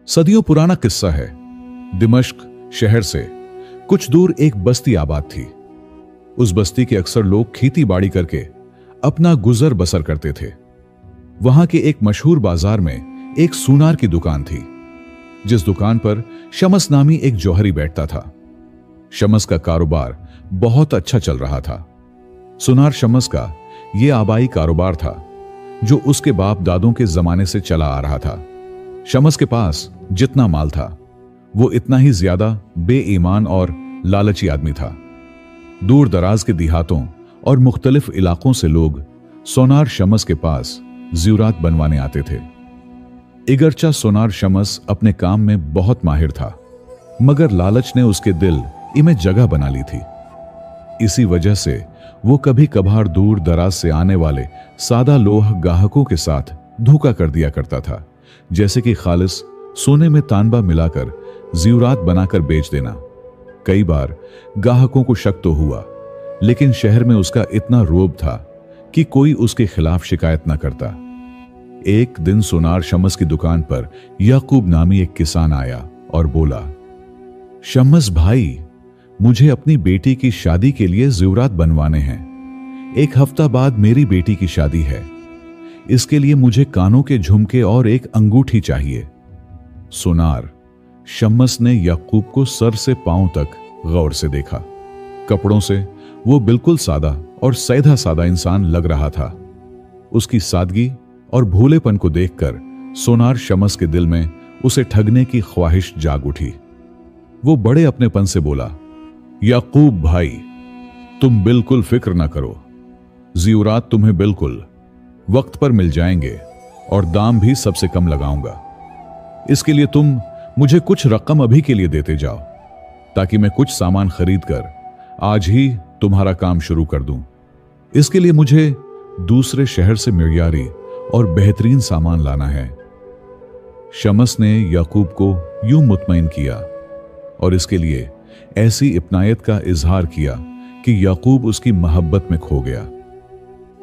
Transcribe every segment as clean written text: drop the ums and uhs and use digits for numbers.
सदियों पुराना किस्सा है। दिमश्क शहर से कुछ दूर एक बस्ती आबाद थी। उस बस्ती के अक्सर लोग खेती बाड़ी करके अपना गुजर बसर करते थे। वहां के एक मशहूर बाजार में एक सुनार की दुकान थी, जिस दुकान पर शमस नामी एक जौहरी बैठता था। शमस का कारोबार बहुत अच्छा चल रहा था। सुनार शमस का यह आबाई कारोबार था जो उसके बाप दादों के जमाने से चला आ रहा था। शमस के पास जितना माल था वो इतना ही ज्यादा बेईमान और लालची आदमी था। दूर दराज के देहातों और मुख्तलिफ इलाकों से लोग सोनार शमस के पास ज़्यूरात बनवाने आते थे। इगरचा सोनार शमस अपने काम में बहुत माहिर था, मगर लालच ने उसके दिल में जगह बना ली थी। इसी वजह से वो कभी कभार दूर दराज से आने वाले सादा लोह गाहकों के साथ धोखा कर दिया करता था, जैसे कि खालिस सोने में तांबा मिलाकर ज़्यूरात बनाकर बेच देना। कई बार गाहकों को शक तो हुआ, लेकिन शहर में उसका इतना रोब था कि कोई उसके खिलाफ शिकायत न करता। एक दिन सोनार शमस की दुकान पर याकूब नामी एक किसान आया और बोला, शमस भाई, मुझे अपनी बेटी की शादी के लिए ज़्यूरात बनवाने हैं। एक हफ्ता बाद मेरी बेटी की शादी है। इसके लिए मुझे कानों के झुमके और एक अंगूठी चाहिए। सोनार शमस ने याकूब को सर से पांव तक गौर से देखा। कपड़ों से वो बिल्कुल सादा और सीधा सादा इंसान लग रहा था। उसकी सादगी और भोलेपन को देखकर सोनार शमस के दिल में उसे ठगने की ख्वाहिश जाग उठी। वो बड़े अपनेपन से बोला, याकूब भाई, तुम बिल्कुल फिक्र ना करो। ज़्यूरात तुम्हें बिल्कुल वक्त पर मिल जाएंगे और दाम भी सबसे कम लगाऊंगा। इसके लिए तुम मुझे कुछ रकम अभी के लिए देते जाओ, ताकि मैं कुछ सामान खरीद कर आज ही तुम्हारा काम शुरू कर दूं। इसके लिए मुझे दूसरे शहर से मियारी और बेहतरीन सामान लाना है। शमस ने याकूब को यूं मुतमईन किया और इसके लिए ऐसी इत्नायत का इजहार किया कि याकूब उसकी मोहब्बत में खो गया।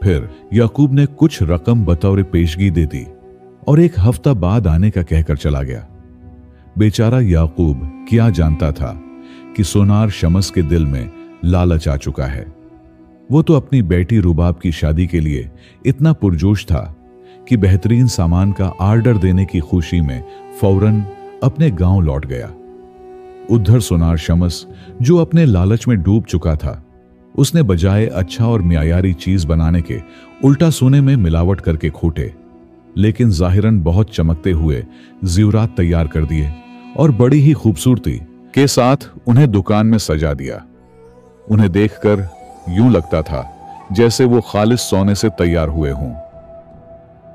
फिर याकूब ने कुछ रकम बतौर पेशगी दे दी और एक हफ्ता बाद आने का कहकर चला गया। बेचारा याकूब क्या जानता था कि सोनार शमस के दिल में लालच आ चुका है। वो तो अपनी बेटी रुबाब की शादी के लिए इतना पुरजोश था कि बेहतरीन सामान का ऑर्डर देने की खुशी में फौरन अपने गांव लौट गया। उधर सोनार शमस, जो अपने लालच में डूब चुका था, उसने बजाय अच्छा और मियारी चीज बनाने के उल्टा सोने में मिलावट करके खोटे लेकिन जाहिरन बहुत चमकते हुए ज़्यूरात तैयार कर दिए और बड़ी ही खूबसूरती के साथ उन्हें दुकान में सजा दिया। उन्हें देखकर यूं लगता था जैसे वो खालिस सोने से तैयार हुए हों।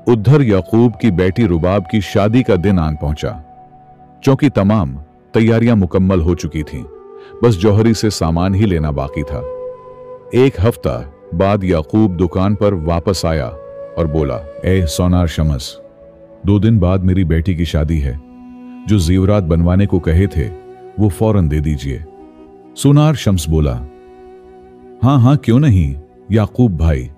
उधर याकूब की बेटी रुबाब की शादी का दिन आन पहुंचा। चूंकि तमाम तैयारियां मुकम्मल हो चुकी थीं, बस जौहरी से सामान ही लेना बाकी था। एक हफ्ता बाद याकूब दुकान पर वापस आया और बोला, ए सोनार शमस, 2 दिन बाद मेरी बेटी की शादी है। जो ज़्यूरात बनवाने को कहे थे वो फौरन दे दीजिए। सोनार शम्स बोला, हाँ हाँ क्यों नहीं याकूब भाई,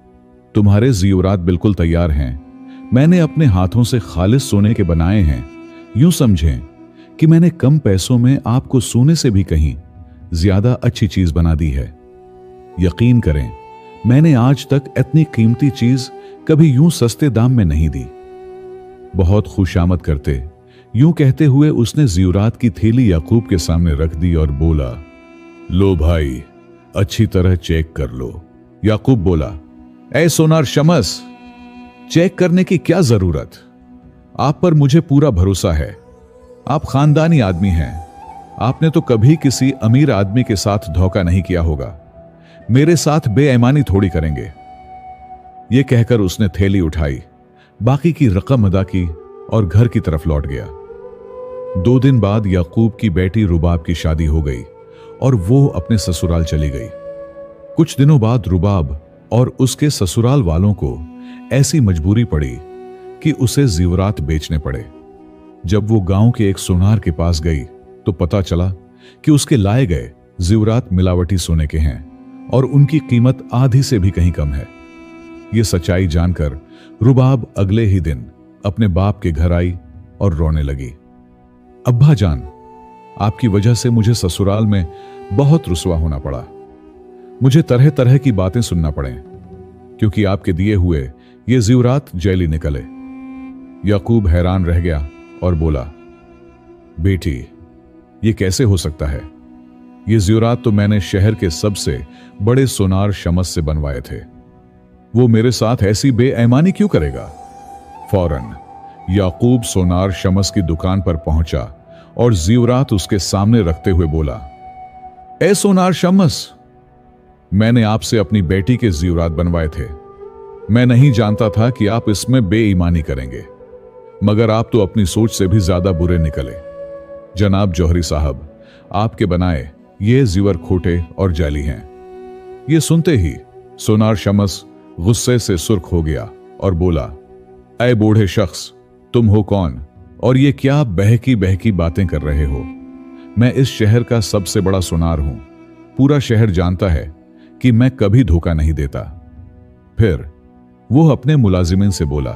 तुम्हारे ज़्यूरात बिल्कुल तैयार हैं। मैंने अपने हाथों से खालिस सोने के बनाए हैं। यूं समझें कि मैंने कम पैसों में आपको सोने से भी कहीं ज्यादा अच्छी चीज बना दी है। यकीन करें, मैंने आज तक इतनी कीमती चीज कभी यूं सस्ते दाम में नहीं दी। बहुत खुशामद करते यूं कहते हुए उसने ज़्यूरात की थैली याकूब के सामने रख दी और बोला, लो भाई, अच्छी तरह चेक कर लो। याकूब बोला, ए सोनार शमस, चेक करने की क्या जरूरत? आप पर मुझे पूरा भरोसा है। आप खानदानी आदमी हैं। आपने तो कभी किसी अमीर आदमी के साथ धोखा नहीं किया होगा। मेरे साथ बेईमानी थोड़ी करेंगे। यह कहकर उसने थैली उठाई, बाकी की रकम अदा की और घर की तरफ लौट गया। 2 दिन बाद याकूब की बेटी रुबाब की शादी हो गई और वो अपने ससुराल चली गई। कुछ दिनों बाद रुबाब और उसके ससुराल वालों को ऐसी मजबूरी पड़ी कि उसे ज़्यूरात बेचने पड़े। जब वो गांव के एक सोनार के पास गई तो पता चला कि उसके लाए गए ज़्यूरात मिलावटी सोने के हैं और उनकी कीमत आधी से भी कहीं कम है। ये सच्चाई जानकर रुबाब अगले ही दिन अपने बाप के घर आई और रोने लगी। अब्बा जान, आपकी वजह से मुझे ससुराल में बहुत रुसवा होना पड़ा। मुझे तरह तरह की बातें सुनना पड़े क्योंकि आपके दिए हुए ये ज़ेवरात जैली निकले। याकूब हैरान रह गया और बोला, बेटी, ये कैसे हो सकता है? ये ज़ेवरात तो मैंने शहर के सबसे बड़े सोनार शमस से बनवाए थे। वो मेरे साथ ऐसी बेईमानी क्यों करेगा? फौरन याकूब सोनार शमस की दुकान पर पहुंचा और ज़ेवरात उसके सामने रखते हुए बोला, ए सोनार शमस, मैंने आपसे अपनी बेटी के ज़ेवरात बनवाए थे। मैं नहीं जानता था कि आप इसमें बेईमानी करेंगे, मगर आप तो अपनी सोच से भी ज्यादा बुरे निकले। जनाब जौहरी साहब, आपके बनाए ये ज़ेवर खोटे और जाली हैं। ये सुनते ही सोनार शमस गुस्से से सुर्ख हो गया और बोला, ऐ बूढ़े शख्स, तुम हो कौन और ये क्या बहकी बहकी बातें कर रहे हो? मैं इस शहर का सबसे बड़ा सोनार हूं। पूरा शहर जानता है कि मैं कभी धोखा नहीं देता। फिर वो अपने मुलाजिमिन से बोला,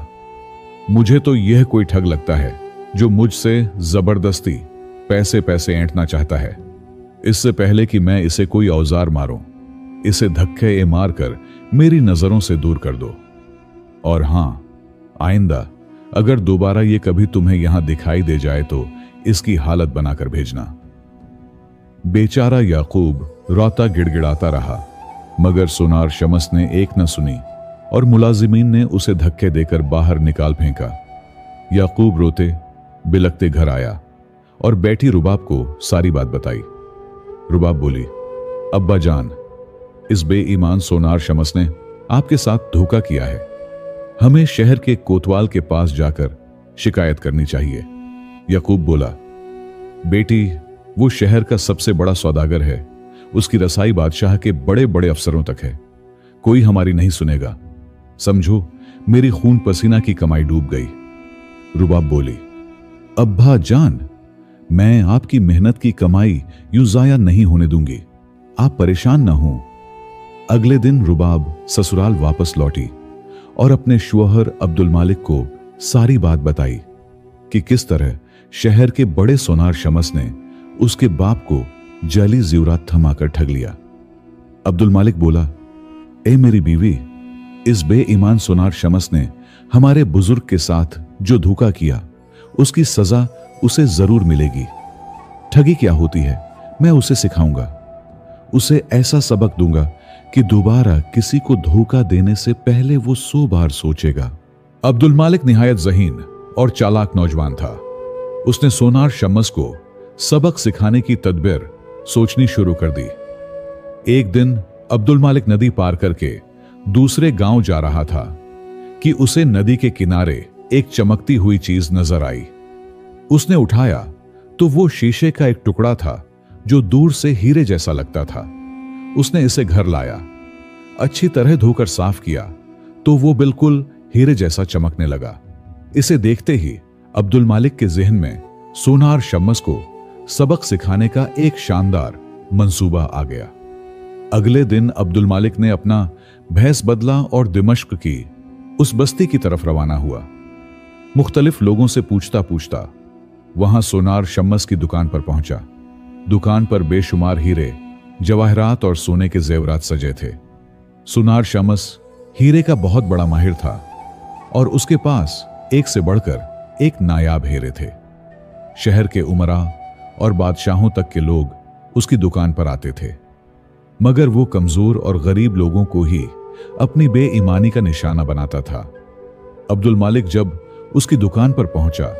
मुझे तो यह कोई ठग लगता है जो मुझसे जबरदस्ती पैसे पैसे ऐंठना चाहता है। इससे पहले कि मैं इसे कोई औजार मारूं, इसे धक्के मारकर मेरी नजरों से दूर कर दो। और हां, आइंदा अगर दोबारा ये कभी तुम्हें यहां दिखाई दे जाए तो इसकी हालत बनाकर भेजना। बेचारा याकूब रोता गिड़गिड़ाता रहा, मगर सोनार शमस ने एक न सुनी और मुलाजिमीन ने उसे धक्के देकर बाहर निकाल फेंका। याकूब रोते बिलखते घर आया और बेटी रुबाब को सारी बात बताई। रुबाब बोली, अब्बा जान, इस बेईमान सोनार शमस ने आपके साथ धोखा किया है। हमें शहर के कोतवाल के पास जाकर शिकायत करनी चाहिए। याकूब बोला, बेटी, वो शहर का सबसे बड़ा सौदागर है। उसकी रसाई बादशाह के बड़े बड़े अफसरों तक है। कोई हमारी नहीं सुनेगा। समझो, मेरी खून पसीना की कमाई डूब गई। रुबाब बोली, अब्बा जान, मैं आपकी मेहनत की कमाई यूं जाया नहीं होने दूंगी। आप परेशान ना हो। अगले दिन रुबाब ससुराल वापस लौटी और अपने शौहर अब्दुल मालिक को सारी बात बताई कि किस तरह शहर के बड़े सोनार शमस ने उसके बाप को जाली ज़ेवरात थमाकर ठग लिया। अब्दुल मालिक बोला, ए मेरी बीवी, इस बेईमान सोनार शमस ने हमारे बुजुर्ग के साथ जो धोखा किया, उसकी सजा उसे जरूर मिलेगी। ठगी क्या होती है मैं उसे सिखाऊंगा। उसे ऐसा सबक दूंगा कि दोबारा किसी को धोखा देने से पहले वो 100 बार सोचेगा। अब्दुल मालिक निहायत ज़हीन और चालाक नौजवान था। उसने सोनार शमस को सबक सिखाने की तदबीर सोचनी शुरू कर दी। एक दिन अब्दुल मालिक नदी पार करके दूसरे गांव जा रहा था कि उसे नदी के किनारे एक चमकती हुई चीज नजर आई। उसने उठाया तो वो शीशे का एक टुकड़ा था जो दूर से हीरे जैसा लगता था। उसने इसे घर लाया, अच्छी तरह धोकर साफ किया तो वो बिल्कुल हीरे जैसा चमकने लगा। इसे देखते ही अब्दुल मालिक के ज़हन में सोनार शमस को सबक सिखाने का एक शानदार मंसूबा आ गया। अगले दिन अब्दुल मालिक ने अपना भैंस बदला और दिमश्क की उस बस्ती की तरफ रवाना हुआ। मुख्तलिफ लोगों से पूछता पूछता वहां सोनार शमस की दुकान पर पहुंचा। दुकान पर बेशुमार हीरे, जवाहरात और सोने के जेवरात सजे थे। सोनार शमस हीरे का बहुत बड़ा माहिर था और उसके पास एक से बढ़कर एक नायाब हीरे थे। शहर के उमरा और बादशाहों तक के लोग उसकी दुकान पर आते थे, मगर वो कमजोर और गरीब लोगों को ही अपनी बेईमानी का निशाना बनाता था। अब्दुल मालिक जब उसकी दुकान पर पहुंचा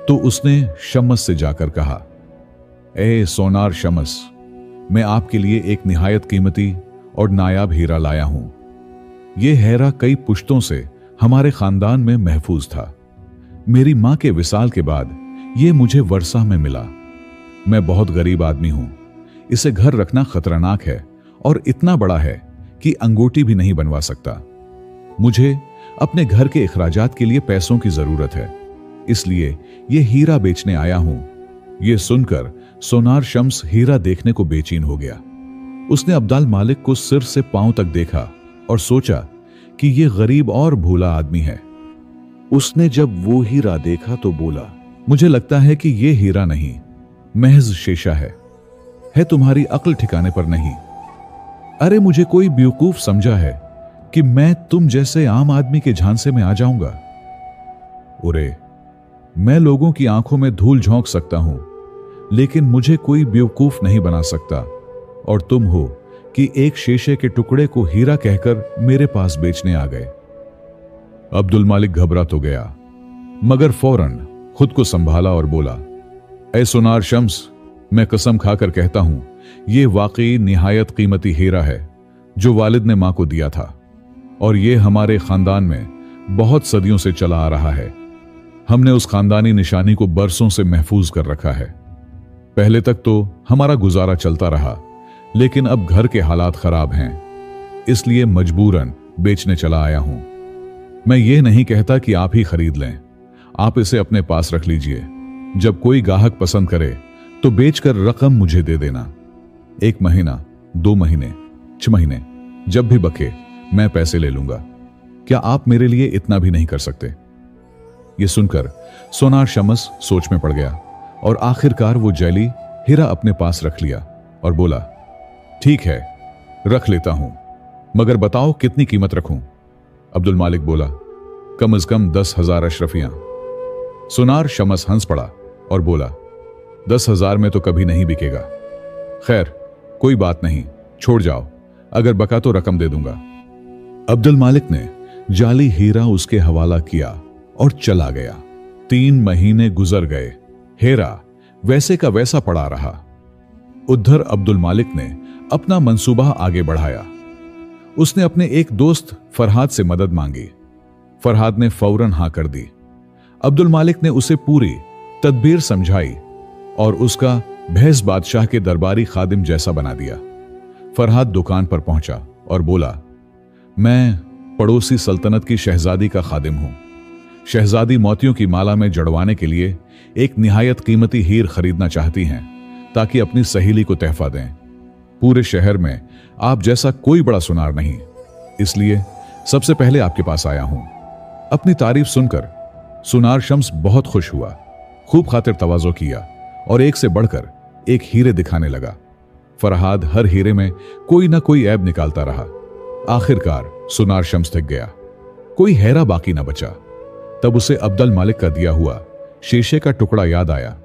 तो उसने शमस से जाकर कहा, ए सोनार शमस, मैं आपके लिए एक निहायत कीमती और नायाब हीरा लाया हूं। यह हीरा कई पुश्तों से हमारे खानदान में महफूज था। मेरी मां के विसाल के बाद यह मुझे वर्षा में मिला। मैं बहुत गरीब आदमी हूं। इसे घर रखना खतरनाक है और इतना बड़ा है कि अंगूठी भी नहीं बनवा सकता। मुझे अपने घर के इखराजात के लिए पैसों की जरूरत है, इसलिए यह हीरा बेचने आया हूं। यह सुनकर सोनार शम्स हीरा देखने को बेचैन हो गया। उसने अब्दुल मालिक को सिर से पांव तक देखा और सोचा कि यह गरीब और भोला आदमी है। उसने जब वो हीरा देखा तो बोला, मुझे लगता है कि यह हीरा नहीं, महज शीशा है तुम्हारी अक्ल ठिकाने पर नहीं। अरे मुझे कोई बेवकूफ समझा है कि मैं तुम जैसे आम आदमी के झांसे में आ जाऊंगा? उरे, मैं लोगों की आंखों में धूल झोंक सकता हूं, लेकिन मुझे कोई बेवकूफ नहीं बना सकता। और तुम हो कि एक शीशे के टुकड़े को हीरा कहकर मेरे पास बेचने आ गए। अब्दुल मालिक घबरा तो गया, मगर फौरन खुद को संभाला और बोला, ऐ सोनार शम्स, मैं कसम खाकर कहता हूं, यह वाकई निहायत कीमती हीरा है जो वालिद ने मां को दिया था, और यह हमारे खानदान में बहुत सदियों से चला आ रहा है। हमने उस खानदानी निशानी को बरसों से महफूज कर रखा है। पहले तक तो हमारा गुजारा चलता रहा, लेकिन अब घर के हालात खराब हैं, इसलिए मजबूरन बेचने चला आया हूं। मैं ये नहीं कहता कि आप ही खरीद लें, आप इसे अपने पास रख लीजिए। जब कोई गाहक पसंद करे तो बेचकर रकम मुझे दे देना। 1 महीना, 2 महीने, 6 महीने, जब भी बके मैं पैसे ले लूंगा। क्या आप मेरे लिए इतना भी नहीं कर सकते? यह सुनकर सोनार शम्स सोच में पड़ गया और आखिरकार वो जैली हीरा अपने पास रख लिया और बोला, ठीक है, रख लेता हूं, मगर बताओ कितनी कीमत रखूं? अब्दुल मालिक बोला, कम से कम 10,000 अशरफियां। सोनार शम्स हंस पड़ा और बोला, 10,000 में तो कभी नहीं बिकेगा। खैर, कोई बात नहीं, छोड़ जाओ, अगर बका तो रकम दे दूंगा। अब्दुल मालिक ने जाली हीरा उसके हवाला किया और चला गया। 3 महीने गुजर गए, हीरा वैसे का वैसा पड़ा रहा। उधर अब्दुल मालिक ने अपना मंसूबा आगे बढ़ाया। उसने अपने एक दोस्त फरहाद से मदद मांगी। फरहाद ने फौरन हां कर दी। अब्दुल मालिक ने उसे पूरी तदबीर समझाई और उसका भैंस बादशाह के दरबारी खादिम जैसा बना दिया। फरहाद दुकान पर पहुंचा और बोला, मैं पड़ोसी सल्तनत की शहजादी का खादिम हूं। शहजादी मोतियों की माला में जड़वाने के लिए एक निहायत कीमती हीर खरीदना चाहती हैं ताकि अपनी सहेली को तहफा दें। पूरे शहर में आप जैसा कोई बड़ा सुनार नहीं, इसलिए सबसे पहले आपके पास आया हूं। अपनी तारीफ सुनकर सुनार शम्स बहुत खुश हुआ, खूब खातिर तवाज़ो किया और एक से बढ़कर एक हीरे दिखाने लगा। फरहाद हर हीरे में कोई ना कोई ऐब निकालता रहा। आखिरकार सुनार शम्स थक गया, कोई हैरा बाकी ना बचा। तब उसे अब्दुल मालिक का दिया हुआ शीशे का टुकड़ा याद आया।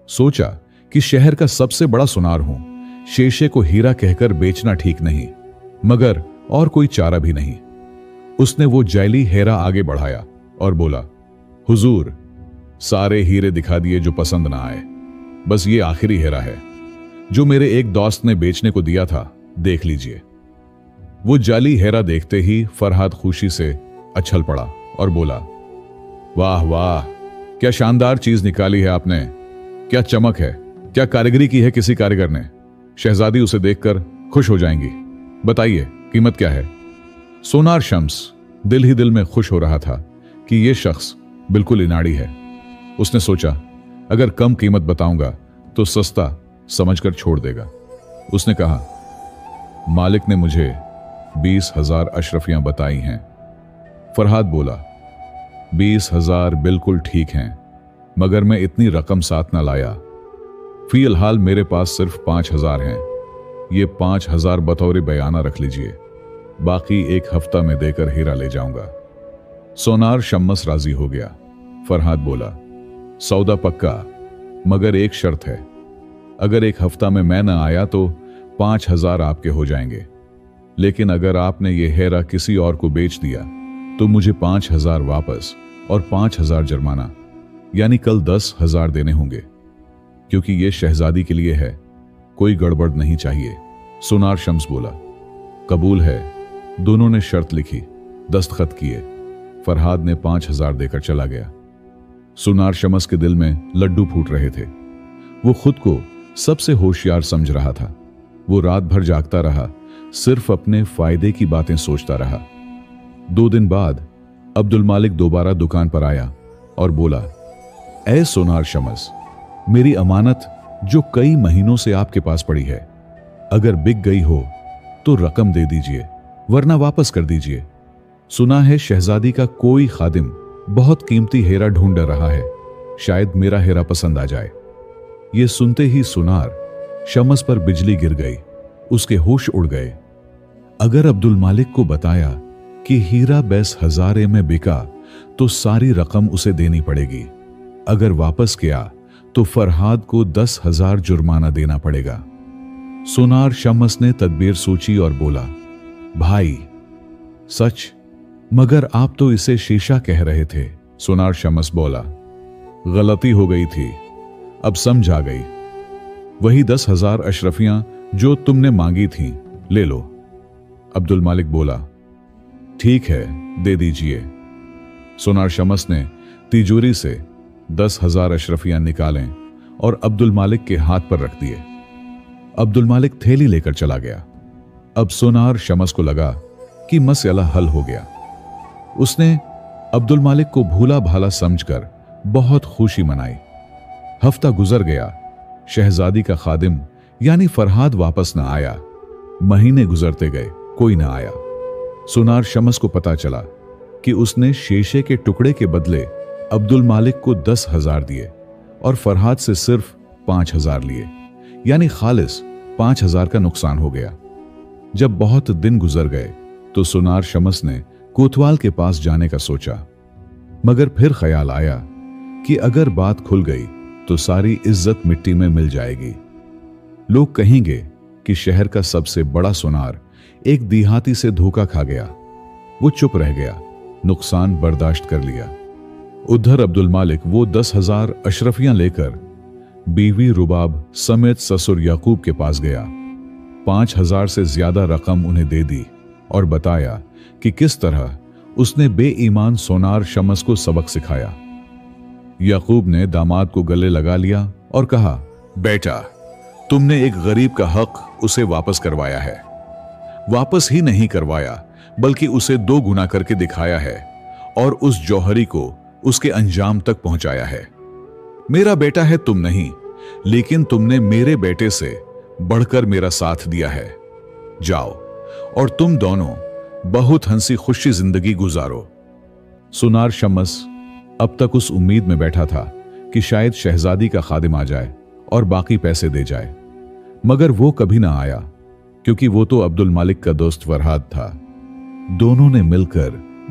सोचा कि शहर का सबसे बड़ा सुनार हूं, शीशे को हीरा कहकर बेचना ठीक नहीं, मगर और कोई चारा भी नहीं। उसने वो जैली हीरा आगे बढ़ाया और बोला, हुजूर, सारे हीरे दिखा दिए जो पसंद ना आए, बस ये आखिरी हीरा है जो मेरे एक दोस्त ने बेचने को दिया था, देख लीजिए। वो जाली हीरा देखते ही फरहाद खुशी से अच्छल पड़ा और बोला, वाह वाह, क्या शानदार चीज निकाली है आपने, क्या चमक है, क्या कारीगरी की है किसी कारीगर ने। शहजादी उसे देखकर खुश हो जाएंगी। बताइए कीमत क्या है? सोनार शम्स दिल ही दिल में खुश हो रहा था कि यह शख्स बिल्कुल इनाड़ी है। उसने सोचा, अगर कम कीमत बताऊंगा तो सस्ता समझकर छोड़ देगा। उसने कहा, मालिक ने मुझे 20,000 अशरफियां बताई हैं। फरहाद बोला, 20,000 बिल्कुल ठीक हैं, मगर मैं इतनी रकम साथ ना लाया। फिलहाल मेरे पास सिर्फ 5,000 हैं। ये 5,000 बतौर बयाना रख लीजिए, बाकी 1 हफ्ता में देकर हीरा ले जाऊंगा। सोनार शम्स राजी हो गया। फरहाद बोला, सौदा पक्का, मगर एक शर्त है, अगर 1 हफ्ता में मैं ना आया तो 5,000 आपके हो जाएंगे, लेकिन अगर आपने ये हीरा किसी और को बेच दिया तो मुझे 5,000 वापस और 5,000 जुर्माना, यानी कल 10,000 देने होंगे, क्योंकि ये शहजादी के लिए है, कोई गड़बड़ नहीं चाहिए। सोनार शम्स बोला, कबूल है। दोनों ने शर्त लिखी, दस्तखत किए। फरहाद ने 5,000 देकर चला गया। सोनार शम्स के दिल में लड्डू फूट रहे थे। वो खुद को सबसे होशियार समझ रहा था। वो रात भर जागता रहा, सिर्फ अपने फायदे की बातें सोचता रहा। 2 दिन बाद अब्दुल मालिक दोबारा दुकान पर आया और बोला, ऐ सोनार शम्स, मेरी अमानत जो कई महीनों से आपके पास पड़ी है, अगर बिक गई हो तो रकम दे दीजिए, वरना वापस कर दीजिए। सुना है शहजादी का कोई खादिम बहुत कीमती हीरा ढूंढ रहा है। शायद मेरा हेरा पसंद आ जाए। ये सुनते ही सुनार शमस पर बिजली गिर गई, उसके होश उड़ गए। अगर अब्दुल मालिक को बताया कि हीरा बेस हजारे में बिका तो सारी रकम उसे देनी पड़ेगी, अगर वापस किया तो फरहाद को 10,000 जुर्माना देना पड़ेगा। सुनार शमस ने तदबीर सोची और बोला, भाई सच, मगर आप तो इसे शीशा कह रहे थे। सुनार शमस बोला, गलती हो गई थी, अब समझ आ गई। वही 10,000 अशरफियां जो तुमने मांगी थीं, ले लो। अब्दुल मालिक बोला, ठीक है, दे दीजिए। सुनार शमस ने तिजोरी से 10,000 अशरफियां निकालें और अब्दुल मालिक के हाथ पर रख दिए। अब्दुल मालिक थैली लेकर चला गया। अब सुनार शमस को लगा कि मसला हल हो गया। उसने अब्दुल मालिक को भूला भाला समझकर बहुत खुशी मनाई। हफ्ता गुजर गया, शहजादी का खादिम यानी फरहाद वापस न आया। महीने गुजरते गए, कोई न आया। सुनार शमस को पता चला कि उसने शीशे के टुकड़े के बदले अब्दुल मालिक को 10,000 दिए और फरहाद से सिर्फ 5,000 लिए, यानी खालिस 5,000 का नुकसान हो गया। जब बहुत दिन गुजर गए तो सुनार शमस ने कोतवाल के पास जाने का सोचा, मगर फिर ख्याल आया कि अगर बात खुल गई तो सारी इज्जत मिट्टी में मिल जाएगी। लोग कहेंगे कि शहर का सबसे बड़ा सुनार एक देहाती से धोखा खा गया। वो चुप रह गया, नुकसान बर्दाश्त कर लिया। उधर अब्दुल मालिक वो 10,000 अशरफियां लेकर बीवी रुबाब समेत ससुर याकूब के पास गया। 5,000 से ज्यादा रकम उन्हें दे दी और बताया कि किस तरह उसने बेईमान सोनार शमस को सबक सिखाया। याकूब ने दामाद को गले लगा लिया और कहा, बेटा, तुमने एक गरीब का हक उसे वापस करवाया है। वापस ही नहीं करवाया, बल्कि उसे 2 गुना करके दिखाया है और उस जौहरी को उसके अंजाम तक पहुंचाया है। मेरा बेटा है तुम नहीं, लेकिन तुमने मेरे बेटे से बढ़कर मेरा साथ दिया है। जाओ और तुम दोनों बहुत हंसी खुशी जिंदगी गुजारो। सुनार शमस अब तक उस उम्मीद में बैठा था कि शायद शहजादी का खादिम आ जाए और बाकी पैसे दे जाए, मगर वो कभी ना आया, क्योंकि वो तो अब्दुल मालिक का दोस्त फरहाद था। दोनों ने मिलकर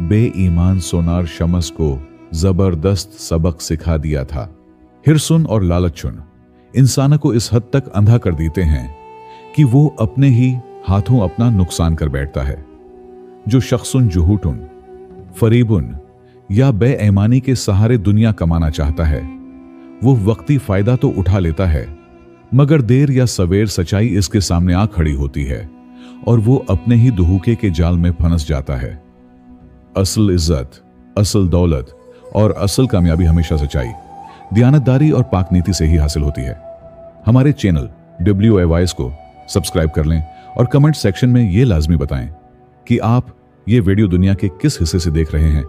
बेईमान सोनार शमस को जबरदस्त सबक सिखा दिया था। हिरसुन और लालचुन इंसान को इस हद तक अंधा कर देते हैं कि वो अपने ही हाथों अपना नुकसान कर बैठता है। जो शख्सुन जुहूटुन, फरीबुन या बेईमानी के सहारे दुनिया कमाना चाहता है, वो वक्ती फायदा तो उठा लेता है, मगर देर या सवेर सच्चाई इसके सामने आ खड़ी होती है और वो अपने ही दुहूके के जाल में फंस जाता है। असल इज्जत, असल दौलत और असल कामयाबी हमेशा सच्चाई, दियानतदारी और पाक नीति से ही हासिल होती है। हमारे चैनल WAYS को सब्सक्राइब कर लें और कमेंट सेक्शन में यह लाजमी बताएं कि आप ये वीडियो दुनिया के किस हिस्से से देख रहे हैं।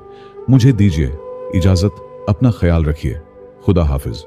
मुझे दीजिए इजाजत, अपना ख्याल रखिए। खुदा हाफिज।